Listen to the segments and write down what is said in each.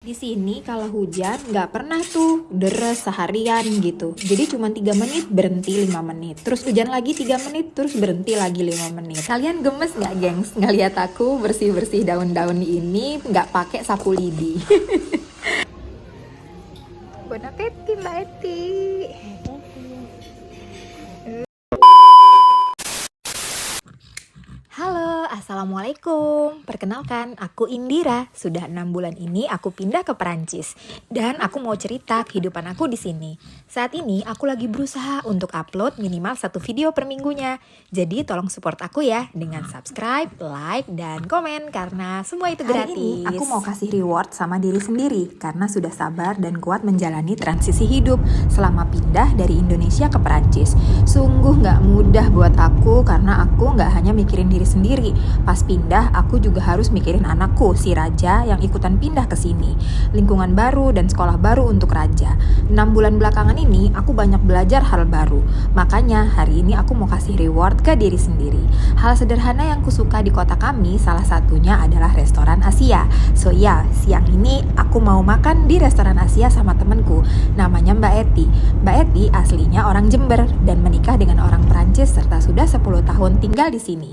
Di sini kalau hujan nggak pernah tuh deres seharian gitu. Jadi cuma 3 menit berhenti 5 menit. Terus hujan lagi 3 menit terus berhenti lagi 5 menit. Kalian gemes nggak gengs ngeliat aku bersih-bersih daun-daun ini nggak pakai sapu lidi? Bon appetit Mbak Eti. Halo, Assalamualaikum. Perkenalkan, aku Indira. Sudah 6 bulan ini aku pindah ke Perancis. Dan aku mau cerita kehidupan aku di sini. Saat ini aku lagi berusaha untuk upload minimal 1 video per minggunya. Jadi tolong support aku ya dengan subscribe, like, dan komen karena semua itu gratis. Hari ini aku mau kasih reward sama diri sendiri karena sudah sabar dan kuat menjalani transisi hidup selama pindah dari Indonesia ke Perancis. Sungguh gak mudah buat aku karena aku gak hanya mikirin diri sendiri. Pas pindah, aku juga harus mikirin anakku, si Raja yang ikutan pindah ke sini. Lingkungan baru dan sekolah baru untuk Raja. 6 bulan belakangan ini, aku banyak belajar hal baru. Makanya, hari ini aku mau kasih reward ke diri sendiri. Hal sederhana yang kusuka di kota kami, salah satunya adalah restoran Asia. So ya, siang ini aku mau makan di restoran Asia sama temenku. Namanya Mbak Eti. Mbak Eti aslinya orang Jember dan menikah dengan orang Perancis serta sudah 10 tahun tinggal di sini.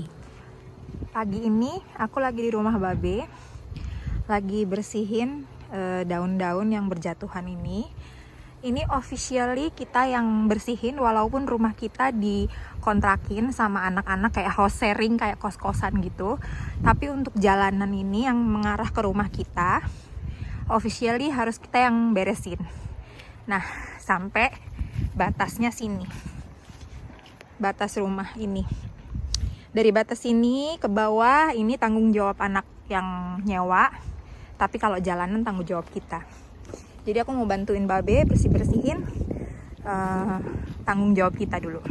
Pagi ini aku lagi di rumah Babe, lagi bersihin daun-daun yang berjatuhan ini. Ini officially kita yang bersihin walaupun rumah kita dikontrakin sama anak-anak kayak house sharing, kayak kos-kosan gitu. Tapi untuk jalanan ini yang mengarah ke rumah kita, officially harus kita yang beresin. Nah, sampai batasnya sini. Batas rumah ini. Dari batas ini ke bawah ini tanggung jawab anak yang nyewa, tapi kalau jalanan tanggung jawab kita. Jadi aku mau bantuin Babe bersih-bersihin tanggung jawab kita dulu.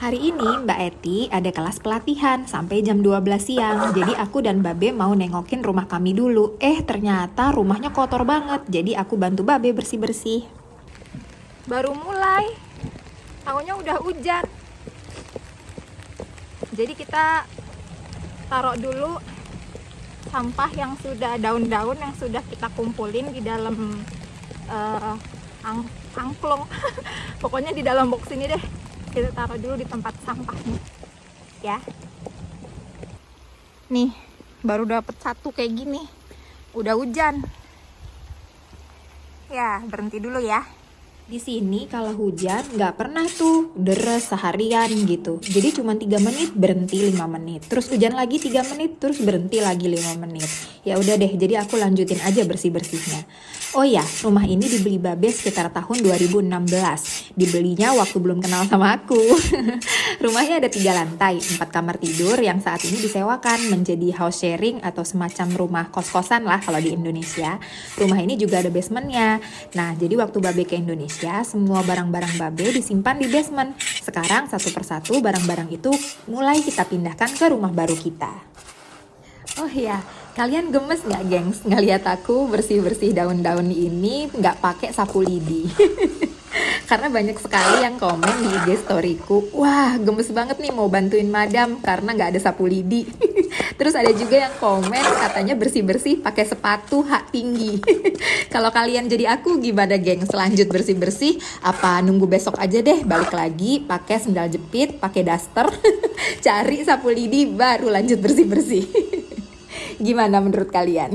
Hari ini Mbak Eti ada kelas pelatihan sampai jam 12 siang. Jadi aku dan Babe mau nengokin rumah kami dulu. Ternyata rumahnya kotor banget. Jadi aku bantu Babe bersih-bersih. Baru mulai, tahunya udah hujan. Jadi kita taruh dulu sampah yang sudah daun-daun yang sudah kita kumpulin di dalam angklung. Pokoknya di dalam box ini deh. Kita taruh dulu di tempat sampahnya. Ya. Nih, baru dapet satu kayak gini. Udah hujan. Ya, berhenti dulu ya. Di sini kalau hujan nggak pernah tuh deres seharian gitu. Jadi cuma 3 menit berhenti 5 menit. Terus hujan lagi 3 menit terus berhenti lagi 5 menit. Ya udah deh, jadi aku lanjutin aja bersih-bersihnya. Oh ya, rumah ini dibeli Babe sekitar tahun 2016. Dibelinya waktu belum kenal sama aku. Rumahnya ada 3 lantai, 4 kamar tidur yang saat ini disewakan menjadi house sharing atau semacam rumah kos-kosan lah kalau di Indonesia. Rumah ini juga ada basementnya. Nah, jadi waktu Babe ke Indonesia, semua barang-barang Babe disimpan di basement. Sekarang satu persatu barang-barang itu mulai kita pindahkan ke rumah baru kita. Oh iya, kalian gemes nggak gengs ngeliat aku bersih-bersih daun-daun ini nggak pakai sapu lidi? Karena banyak sekali yang komen di IG storyku, wah gemes banget nih mau bantuin madam karena nggak ada sapu lidi. Terus ada juga yang komen katanya bersih-bersih pakai sepatu hak tinggi. Kalau kalian jadi aku gimana geng? Selanjut bersih-bersih apa nunggu besok aja deh balik lagi pakai sendal jepit, pakai daster, cari sapu lidi baru lanjut bersih-bersih. Gimana menurut kalian?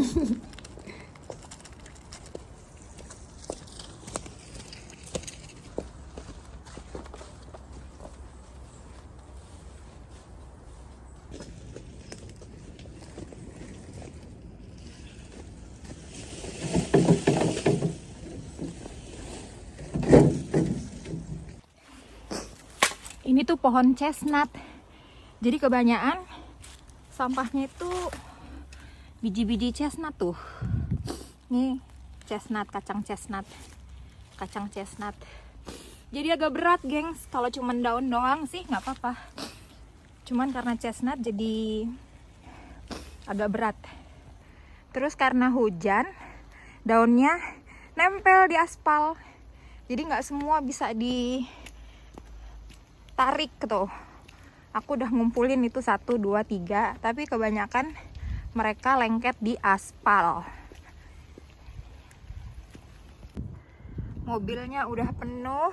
Ini tuh pohon chestnut. Jadi kebanyakan sampahnya itu biji-biji chestnut tuh. Nih chestnut, kacang chestnut. Jadi agak berat gengs. Kalau cuma daun doang sih nggak apa-apa. Cuman karena chestnut jadi agak berat. Terus karena hujan, daunnya nempel di aspal. Jadi nggak semua bisa ditarik tuh. Aku udah ngumpulin itu 1, 2, 3, tapi kebanyakan mereka lengket di aspal. Mobilnya udah penuh.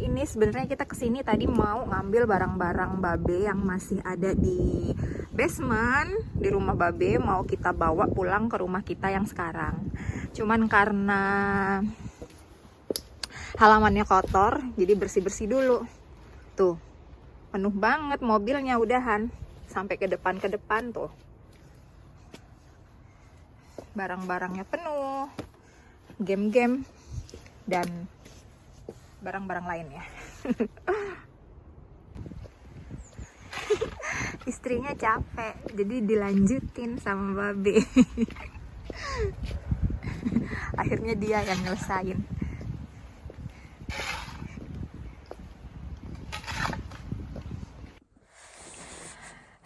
Ini sebenarnya kita kesini tadi mau ngambil barang-barang Babe yang masih ada di basement di rumah Babe, mau kita bawa pulang ke rumah kita yang sekarang. Cuman karena halamannya kotor, jadi bersih-bersih dulu. Tuh, penuh banget mobilnya udahan sampai ke depan tuh. Barang-barangnya penuh, game-game dan barang-barang lainnya. Istrinya capek, jadi dilanjutin sama Babe. Akhirnya dia yang nyelesain.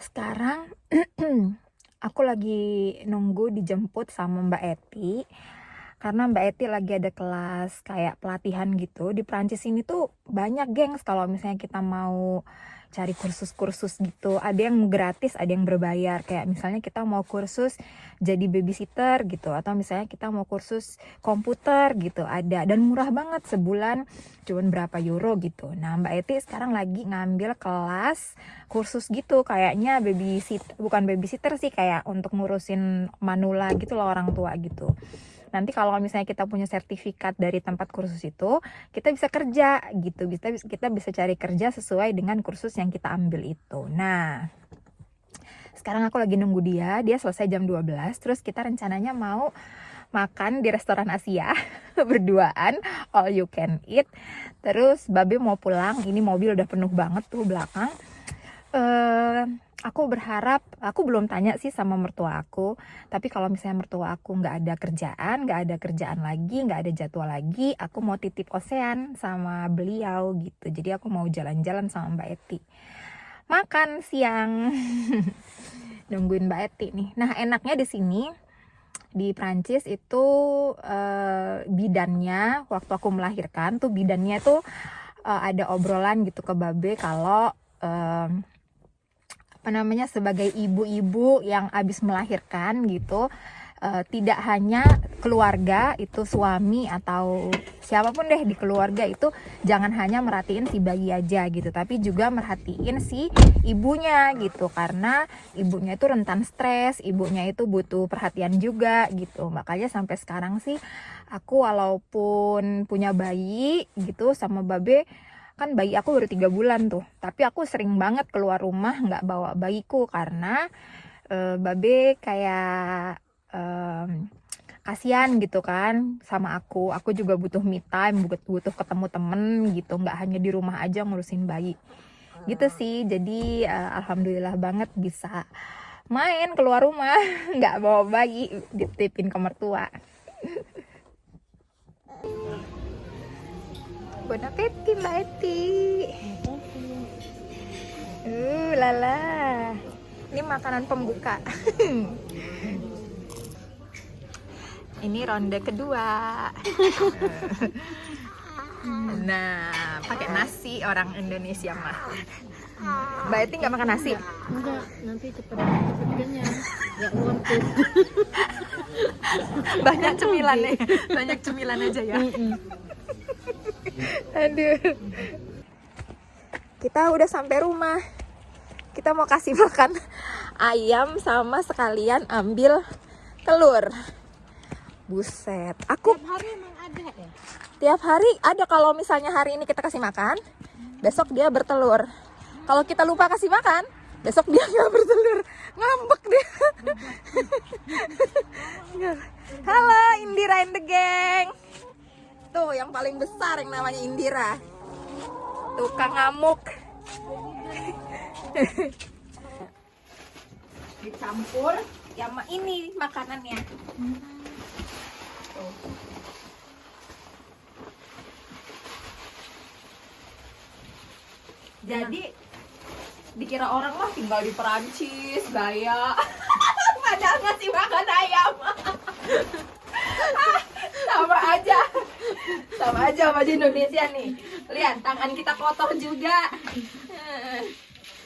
Sekarang aku lagi nunggu dijemput sama Mbak Eti. Karena Mbak Eti lagi ada kelas kayak pelatihan gitu. Di Prancis ini tuh banyak gengs kalau misalnya kita mau cari kursus-kursus gitu. Ada yang gratis, ada yang berbayar. Kayak misalnya kita mau kursus jadi babysitter gitu. Atau misalnya kita mau kursus komputer gitu. Ada, dan murah banget, sebulan cuman berapa euro gitu. Nah, Mbak Eti sekarang lagi ngambil kelas kursus gitu. Kayaknya babysitter, bukan babysitter sih, kayak untuk ngurusin manula gitu loh, orang tua gitu. Nanti kalau misalnya kita punya sertifikat dari tempat kursus itu, kita bisa kerja gitu. Kita bisa cari kerja sesuai dengan kursus yang kita ambil itu. Nah, sekarang aku lagi nunggu dia selesai jam 12. Terus kita rencananya mau makan di restoran Asia berduaan, all you can eat. Terus Babe mau pulang, ini mobil udah penuh banget tuh belakang. Aku berharap, aku belum tanya sih sama mertua aku, tapi kalau misalnya mertua aku nggak ada kerjaan lagi, nggak ada jadwal lagi, aku mau titip Ocean sama beliau gitu. Jadi aku mau jalan-jalan sama Mbak Eti, makan siang. Nungguin Mbak Eti nih. Nah, enaknya di sini di Prancis itu bidannya, waktu aku melahirkan tuh bidannya tuh ada obrolan gitu ke Babe kalau sebagai ibu-ibu yang habis melahirkan gitu, tidak hanya keluarga itu, suami atau siapapun deh di keluarga itu, jangan hanya merhatiin si bayi aja gitu, tapi juga merhatiin si ibunya gitu, karena ibunya itu rentan stres, ibunya itu butuh perhatian juga gitu. Makanya sampai sekarang sih aku walaupun punya bayi gitu sama Babe, kan bayi aku baru 3 bulan tuh, tapi aku sering banget keluar rumah nggak bawa bayiku karena Babe kayak kasihan gitu kan sama aku juga butuh me time, butuh ketemu temen gitu, nggak hanya di rumah aja ngurusin bayi gitu sih. Jadi alhamdulillah banget bisa main keluar rumah nggak bawa bayi, dititipin ke mertua. Bon appétit Mbak Eti. Lala. Ini makanan pembuka. Ini ronde kedua. Nah, pakai nasi orang Indonesia mah. Mbak Eti nggak makan nasi? Enggak, nanti cepet kenyang. Nggak ngantuk. Banyak cemilan nih, banyak cemilan aja ya. Aduh. Kita udah sampai rumah. Kita mau kasih makan ayam sama sekalian ambil telur. Buset, aku Tiap hari emang ada ya? tiap hari ada. Kalau misalnya hari ini kita kasih makan, besok dia bertelur. Kalau kita lupa kasih makan, besok dia nggak bertelur, ngambek dia. Halo Indira and the gang. Tuh yang paling besar yang namanya Indira, tukang ngamuk. Dicampur sama ini makanannya. Tuh. Jadi dikira orang mah tinggal di Perancis gaya, padahal ngasih makan ayam. sama aja sama di Indonesia nih. Lihat tangan kita kotor juga.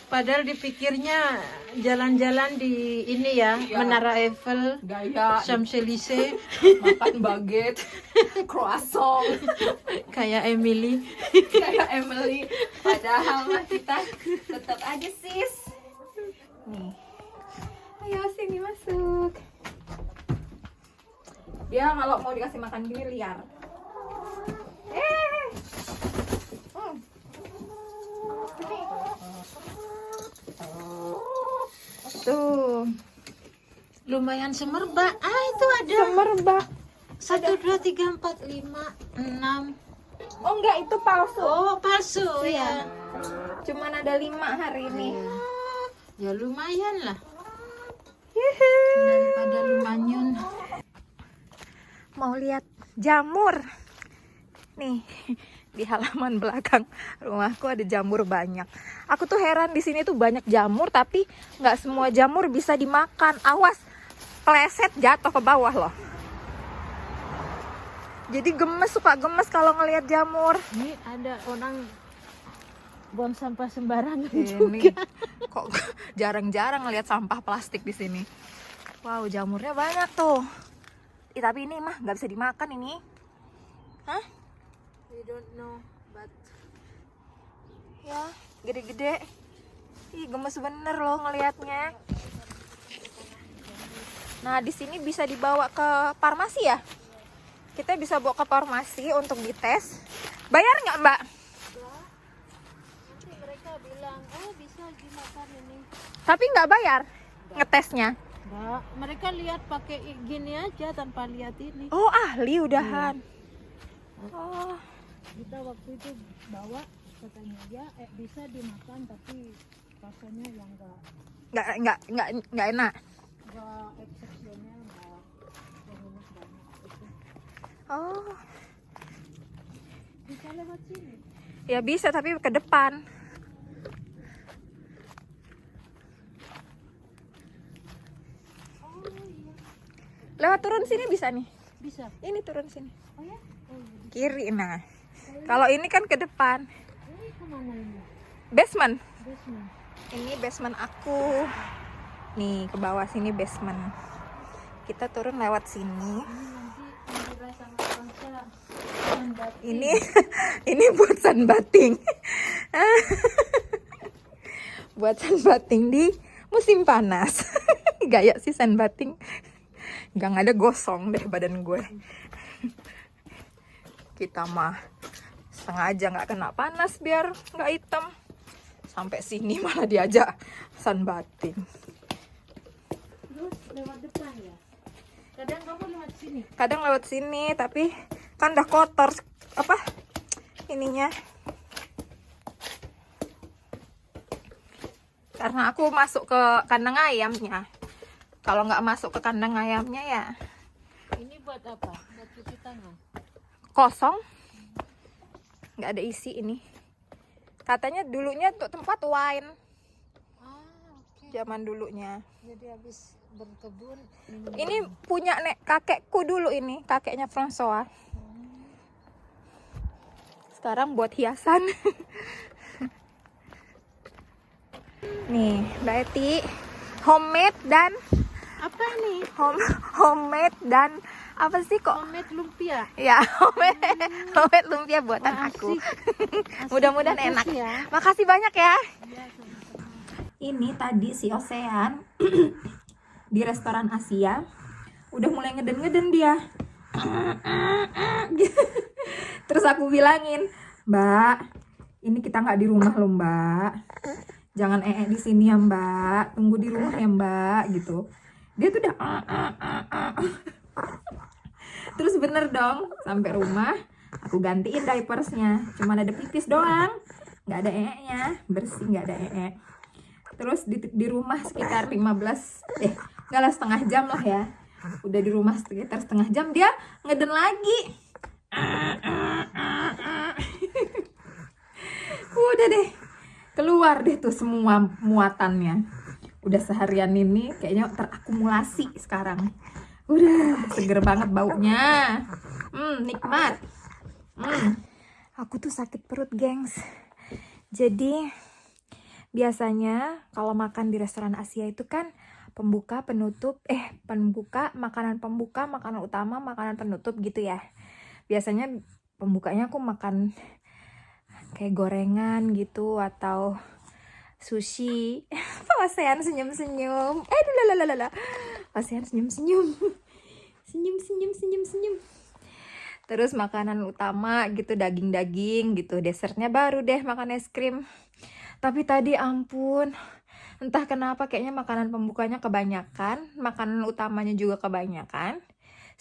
Padahal dipikirnya jalan-jalan di ini ya, Menara Eiffel, Gaya Champs-Élysées, makan baguette, croissant, kayak Emily. kayak Emily. Padahal mah kita tetap aja sis. Nih, ayo sini masuk. Dia kalau mau dikasih makan gini liar. Tuh, Lumayan semerbak. Ah, itu ada. semerbak. 1, 2, 3, 4, 5, 6. Oh enggak, itu palsu. Oh, palsu Iya. ya. Cuman ada 5 hari ini. Ya lumayan lah. Yuhu. Daripada lumanyun. Mau lihat jamur. Nih, di halaman belakang rumahku ada jamur banyak. Aku tuh heran di sini tuh banyak jamur tapi nggak semua jamur bisa dimakan. Awas, pleset jatuh ke bawah loh. Jadi suka gemes kalau ngelihat jamur. Ini ada orang buang sampah sembarangan Ini juga. kok jarang-jarang ngelihat sampah plastik di sini. Wow, jamurnya banyak tuh. Tapi ini mah nggak bisa dimakan ini. Hah? We don't know, but Ya, gede-gede. Ih, gemes bener loh ngelihatnya. Nah, di sini bisa dibawa ke farmasi ya? Kita bisa bawa ke farmasi untuk dites. Bayar nggak, Mbak? nanti mereka bilang, oh bisa dimakan ini. Tapi nggak bayar ngetesnya. Enggak, mereka lihat pakai gini aja tanpa lihat ini. Oh, ahli udahan. Oh, Kita waktu itu bawa, katanya ya bisa dimakan tapi rasanya yang nggak enak. enggak eksepsional, enggak yang enak banget gitu. Oh, Bisa lewat sini. ya bisa tapi ke depan. Oh iya, Lewat turun sini bisa nih. bisa. Ini turun sini. Oh ya? Oh iya. Kiri nah. Kalau ini kan ke depan. Ini kemana ini? Basement. Basement. Ini basement aku. Nih, ke bawah sini basement. Kita turun lewat sini. Ini nanti Indira sama Bangsa mendaki. Ini ini buat sunbathing. Buat sunbathing di musim panas. Gaya sih sunbathing. Gak ada gosong deh badan gue. Kita mah sengaja nggak kena panas biar nggak hitam. Sampai sini malah diajak sunbathing. Terus lewat depan ya. Kadang kamu lewat sini. Kadang lewat sini tapi kan udah kotor apa ininya. Karena aku masuk ke kandang ayamnya. Kalau nggak masuk ke kandang ayamnya ya Ini buat apa? Buat cuci tangan. kosong, nggak ada isi ini. Katanya dulunya untuk tempat wine, Ah, oke. zaman dulunya. Jadi habis berkebun minum. Ini punya kakekku dulu ini, kakeknya François. Sekarang buat hiasan. Nih, Mbak Eti, homemade dan Apa nih? homemade dan apa sih kok? Homemade lumpia. Ya, homemade lumpia buatan Wah, aku. asik. Mudah-mudahan Makasih enak. ya. Makasih banyak ya. Iya, sama-sama. Ini tadi si Ocean di restoran Asia udah mulai ngeden-ngeden dia. Terus aku bilangin, Mbak, ini kita nggak di rumah loh Mbak. Jangan di sini ya Mbak. Tunggu di rumah ya Mbak gitu. Dia tuh udah Terus bener dong, sampai rumah aku gantiin diapersnya. Cuman ada pipis doang, nggak ada nya, bersih nggak ada Terus di rumah sekitar 15 nggak lah setengah jam lah ya. Udah di rumah sekitar setengah jam dia ngeden lagi. Udah deh, keluar deh tuh semua muatannya. Udah seharian ini kayaknya terakumulasi sekarang. Udah seger banget baunya. Nikmat. Aku tuh sakit perut, gengs. Jadi Biasanya kalau makan di restoran Asia itu kan pembuka, makanan pembuka, makanan utama, makanan penutup gitu ya. Biasanya pembukanya aku makan kayak gorengan gitu atau sushi. Osean senyum-senyum. Lalalala. Osean senyum-senyum. Senyum. Terus makanan utama gitu daging-daging gitu. Dessertnya baru deh makan es krim. Tapi tadi ampun, entah kenapa kayaknya makanan pembukanya kebanyakan, makanan utamanya juga kebanyakan.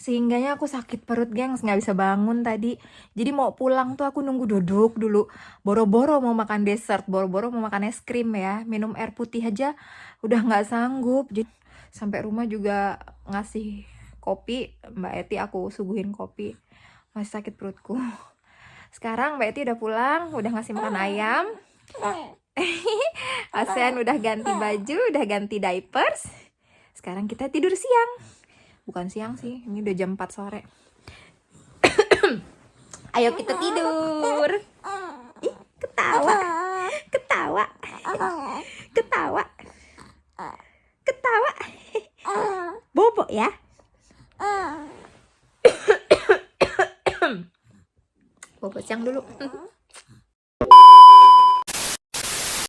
Sehingganya aku sakit perut, gengs, nggak bisa bangun tadi. Jadi mau pulang tuh aku nunggu duduk dulu. Boro-boro mau makan dessert, boro-boro mau makan es krim ya. Minum air putih aja udah nggak sanggup. Jadi sampai rumah juga ngasih kopi, Mbak Eti aku suguhin kopi. Masih sakit perutku. Sekarang Mbak Eti udah pulang, udah ngasih makan ayam. Ocean udah ganti baju, udah ganti diapers. Sekarang kita tidur siang. Bukan siang sih, ini udah jam 4 sore. Ayo kita tidur. Ih, ketawa. Bobo ya. Bobo siang dulu.